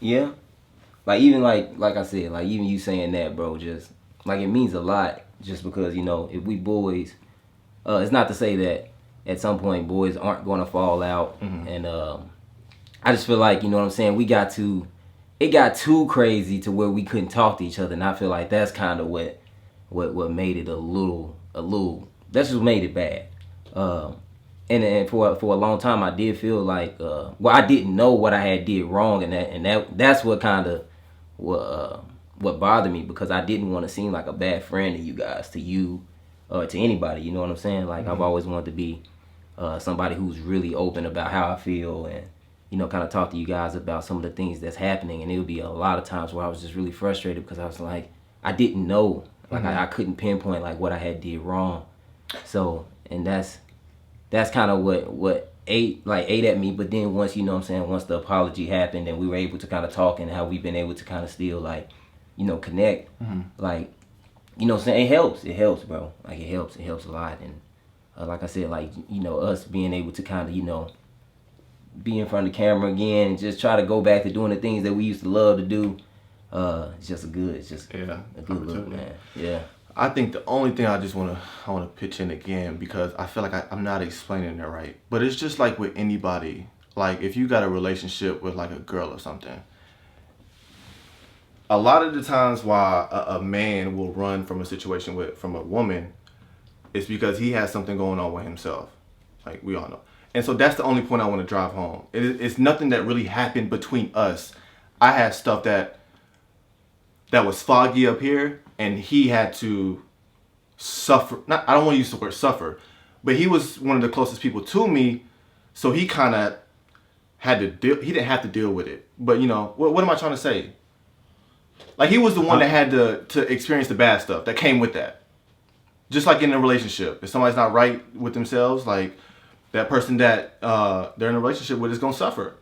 Yeah. Like even like I said, like even you saying that, bro, just like it means a lot. Just because if we boys, it's not to say that at some point boys aren't going to fall out, and I just feel like what I'm saying. It got too crazy to where we couldn't talk to each other, and I feel like that's kind of what made it a little. That's just made it bad. And for a long time, I did feel like, I didn't know what I had did wrong, that's what kind of what bothered me, because I didn't want to seem like a bad friend to you guys, to you, to anybody. You know what I'm saying? Like I've always wanted to be somebody who's really open about how I feel, and kind of talk to you guys about some of the things that's happening. And it would be a lot of times where I was just really frustrated because I was like, I didn't know, like I couldn't pinpoint like what I had did wrong. So, and that's kind of what ate at me. But then once once the apology happened and we were able to kind of talk, and how we've been able to kind of still connect, like what I'm saying, it helps, bro. Like it helps a lot. And like I said, like us being able to kind of be in front of the camera again and just try to go back to doing the things that we used to love to do. It's just a good look, man. Yeah. I think the only thing I want to pitch in again, because I feel like I'm not explaining it right, but it's just like with anybody. Like if you got a relationship with like a girl or something, a lot of the times why a man will run from a situation from a woman is because he has something going on with himself. Like we all know. And so that's the only point I want to drive home. It's nothing that really happened between us. I had stuff that was foggy up here, and he had to suffer. I don't want to use the word suffer, but he was one of the closest people to me, so he kind of had to deal. He didn't have to deal with it, but what am I trying to say? Like he was the one that had to experience the bad stuff that came with that. Just like in a relationship, if somebody's not right with themselves, like that person that they're in a relationship with is gonna suffer.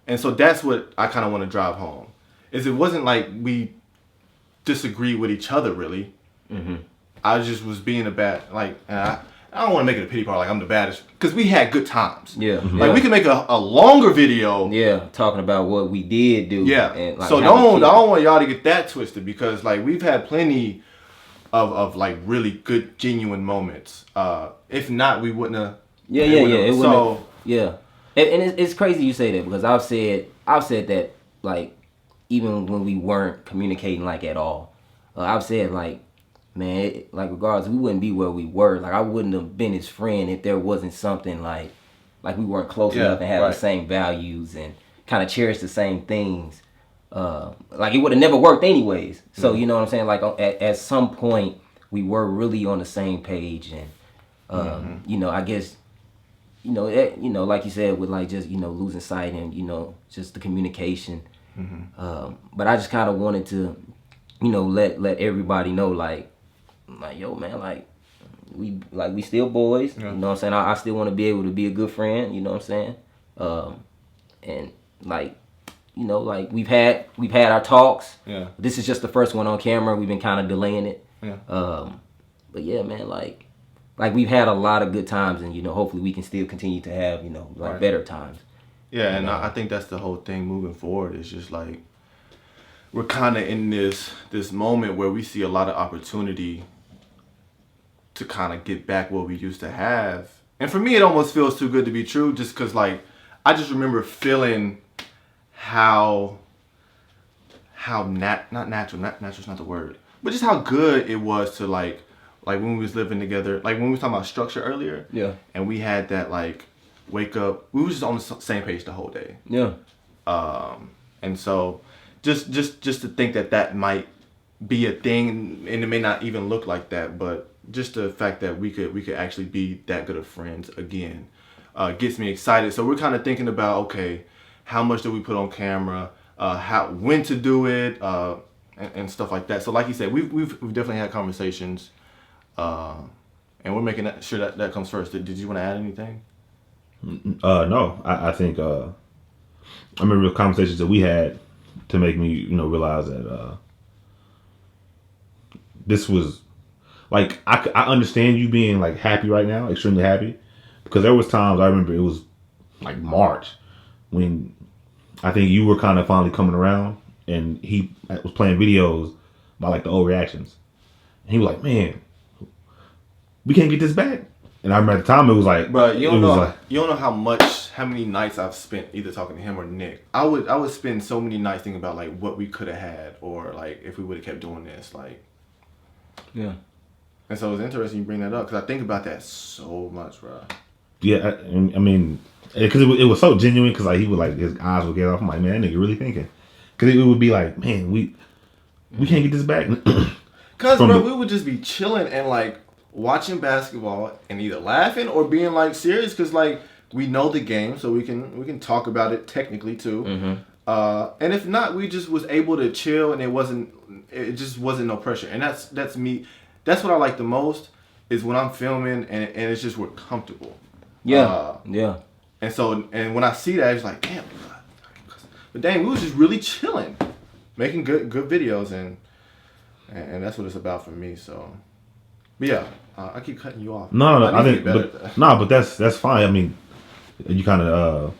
And so that's what I kind of want to drive home. Is it wasn't like we disagree with each other really. I just was being a bad, like, I don't want to make it a pity party like I'm the baddest, because we had good times. Yeah. Like we can make a longer video. Yeah, talking about what we did do. Yeah. And like so I don't want y'all to get that twisted, because like we've had plenty of like really good genuine moments. If not, we wouldn't have. Yeah. And it's crazy you say that, because I've said that, like, even when we weren't communicating like at all. I've said like, man, like regardless, we wouldn't be where we were. Like I wouldn't have been his friend if there wasn't something like we weren't close enough and had the same values and kind of cherish the same things. Like it would have never worked anyways. So you know what I'm saying? Like at some point we were really on the same page, and I guess like you said, with like just losing sight and just the communication. But I just kind of wanted to let everybody know like yo, man, like we still boys. You know what I'm saying? I still want to be able to be a good friend. You know what I'm saying? And like like we've had our talks. Yeah. This is just the first one on camera. We've been kind of delaying it. Yeah. But yeah, man, like we've had a lot of good times, and hopefully we can still continue to have better times. Yeah, and I think that's the whole thing moving forward. It's just like we're kind of in this moment where we see a lot of opportunity to kind of get back what we used to have. And for me, it almost feels too good to be true, just because like I just remember feeling how not natural's not the word, but just how good it was to like when we was living together, like when we was talking about structure earlier. Yeah. And we had that like wake up, we was just on the same page the whole day. Yeah. And so just to think that might be a thing, and it may not even look like that, but just the fact that we could actually be that good of friends again gets me excited. So we're kind of thinking about, okay, how much do we put on camera, when to do it, and stuff like that. So like you said, we've definitely had conversations, and we're making sure that comes first. Did you want to add anything? No, I think I remember the conversations that we had to make me realize that this was like I understand you being like happy right now, extremely happy, because there was times I remember it was like March when I think you were kind of finally coming around, and he was playing videos about like the old reactions. And he was like, "Man, we can't get this back." And I remember at the time it was like, But you don't know how many nights I've spent either talking to him or Nick. I would spend so many nights thinking about like what we could have had, or like if we would have kept doing this, like. Yeah. And so it's interesting you bring that up because I think about that so much, bro. Yeah, I mean, because it was so genuine. Because like he would like his eyes would get off. I'm like, man, that nigga really thinking. Because it would be like, man, we can't get this back. Because bro, we would just be chilling and like watching basketball and either laughing or being like serious because like we know the game, so we can talk about it technically too. And if not, we just was able to chill and it just wasn't no pressure. And that's me. That's what I like the most is when I'm filming and it's just we're comfortable. Yeah. And so when I see that, it's like, damn. But dang, we was just really chilling, making good videos, and that's what it's about for me. So, but yeah, I keep cutting you off. No, I think, but that's fine. I mean, you kind of,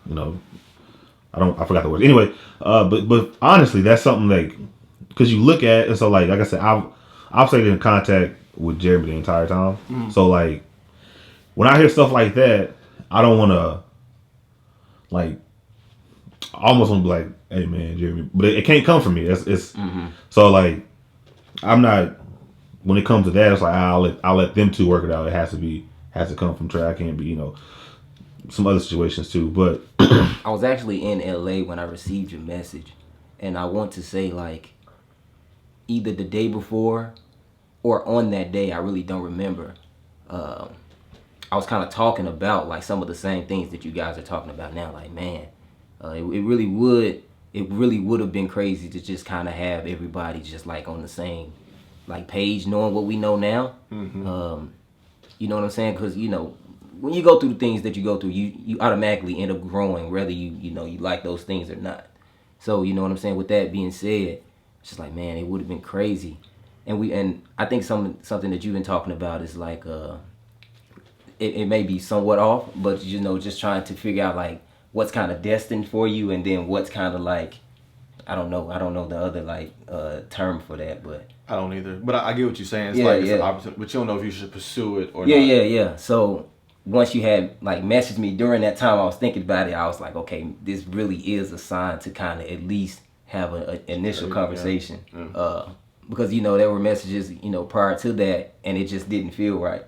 you know, I forgot the word. Anyway, but honestly, that's something like, because you look at, and so like I said, I've stayed in contact with Jeremy the entire time. So like, when I hear stuff like that, I don't want to, like, I almost want to be like, hey man, Jeremy, but it can't come from me. It's so like, I'm not. When it comes to that, it's like I'll let them two work it out. It has to come from Trey. I can't be, some other situations too. But I was actually in LA when I received your message, and I want to say like either the day before or on that day, I really don't remember. I was kind of talking about like some of the same things that you guys are talking about now. Like, man, it really would have been crazy to just kind of have everybody just like on the same like page, knowing what we know now. You know what I'm saying? Because when you go through the things that you go through, you automatically end up growing, whether you like those things or not. So you know what I'm saying. With that being said, it's just like, man, it would have been crazy. And I think something that you've been talking about is like it may be somewhat off, but just trying to figure out like what's kind of destined for you, and then what's kind of like I don't know the other like term for that, but I don't either. But I get what you're saying. It's it's an opposite, but you don't know if you should pursue it or not. Yeah. So once you had like messaged me during that time, I was thinking about it. I was like, okay, this really is a sign to kind of at least have an initial conversation. Because there were messages prior to that, and it just didn't feel right.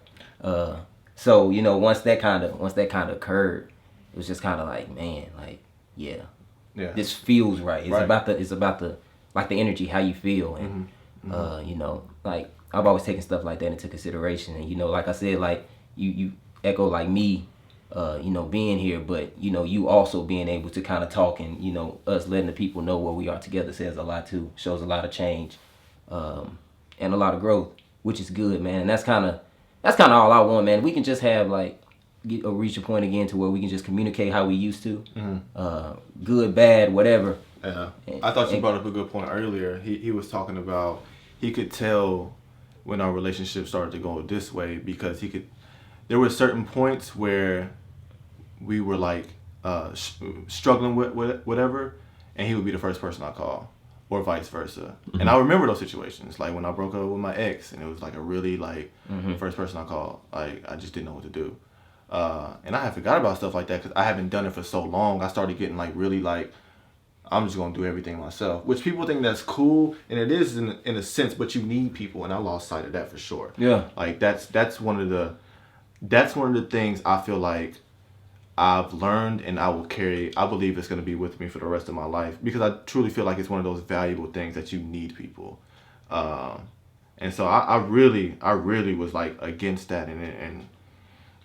So once that kind of occurred, it was just kind of like, man, like this feels right. It's about the like the energy, how you feel, and like I've always taken stuff like that into consideration, and like I said, like you echo like me, being here, but you also being able to kind of talk, and us letting the people know where we are together says a lot too, shows a lot of change, and a lot of growth, which is good, man. And that's kind of all I want, man. We can just have like reach a point again to where we can just communicate how we used to, good, bad, whatever. Yeah, I thought you brought up a good point earlier. He was talking about he could tell when our relationship started to go this way because there were certain points where we were like struggling with whatever, and he would be the first person I call, or vice versa. And I remember those situations, like when I broke up with my ex, and it was like a really like first person I called. Like I just didn't know what to do, and I had forgot about stuff like that because I haven't done it for so long. I started getting like really like I'm just gonna do everything myself, which people think that's cool, and it is in a sense, but you need people, and I lost sight of that for sure. Yeah, like that's one of the things I feel like I've learned, and I believe it's going to be with me for the rest of my life, because I truly feel like it's one of those valuable things that you need people. And so I really was like against that, and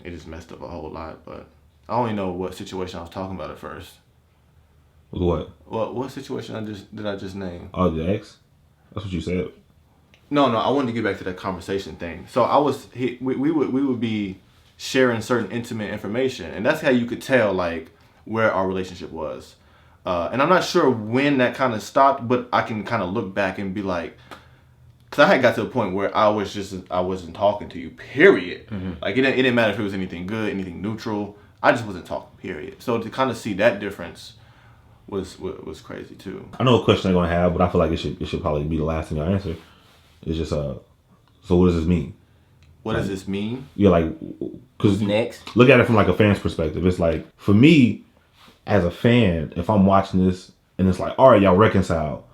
it just messed up a whole lot. But I only know what situation I was talking about at first. What? What situation did I just name? Oh, the ex? That's what you said. No, I wanted to get back to that conversation thing. So we would be sharing certain intimate information, and that's how you could tell like where our relationship was. And I'm not sure when that kind of stopped, but I can kind of look back and be like, because I had got to a point where I wasn't talking to you, period. Like it didn't matter if it was anything good, anything neutral. I just wasn't talking, period. So to kind of see that difference was crazy too. I know a question they're gonna have, but I feel like it should probably be the last thing y'all answer. It's just so what does this mean? What does this mean? Yeah, like, because next, look at it from like a fan's perspective. It's like, for me as a fan, if I'm watching this and it's like, all right, y'all reconcile,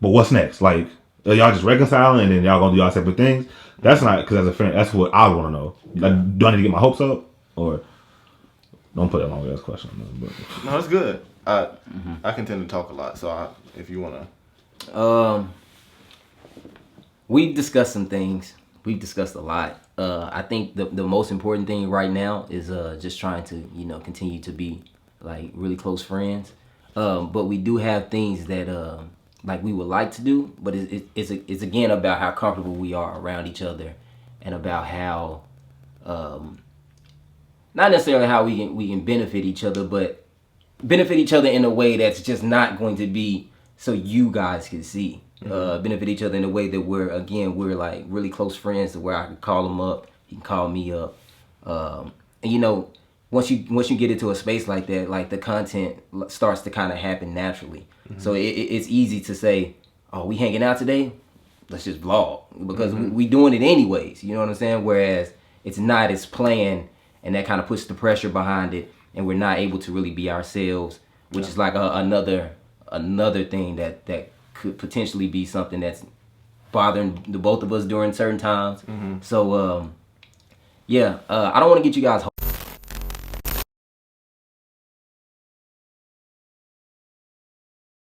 but what's next? Like, are y'all just reconciling and then y'all gonna do y'all separate things? That's not, because as a fan, that's what I want to know. Like, do I need to get my hopes up, or don't put that long ass question on them? But No, it's good. I can tend to talk a lot, so if you wanna. We've discussed some things. We've discussed a lot. I think the most important thing right now is just trying to continue to be like really close friends. But we do have things that like we would like to do, but it's again about how comfortable we are around each other, and about how not necessarily how we can benefit each other, but benefit each other in a way that's just not going to be so you guys can see. Benefit each other in a way that we're like really close friends, to where I can call him up, he can call me up, and once you get into a space like that, like the content starts to kind of happen naturally. So it's easy to say, oh, we hanging out today, let's just vlog, because we doing it anyways, you know what I'm saying? Whereas it's not as planned, and that kind of puts the pressure behind it, and we're not able to really be ourselves, which is like another thing that could potentially be something that's bothering the both of us during certain times. So I don't want to get you guys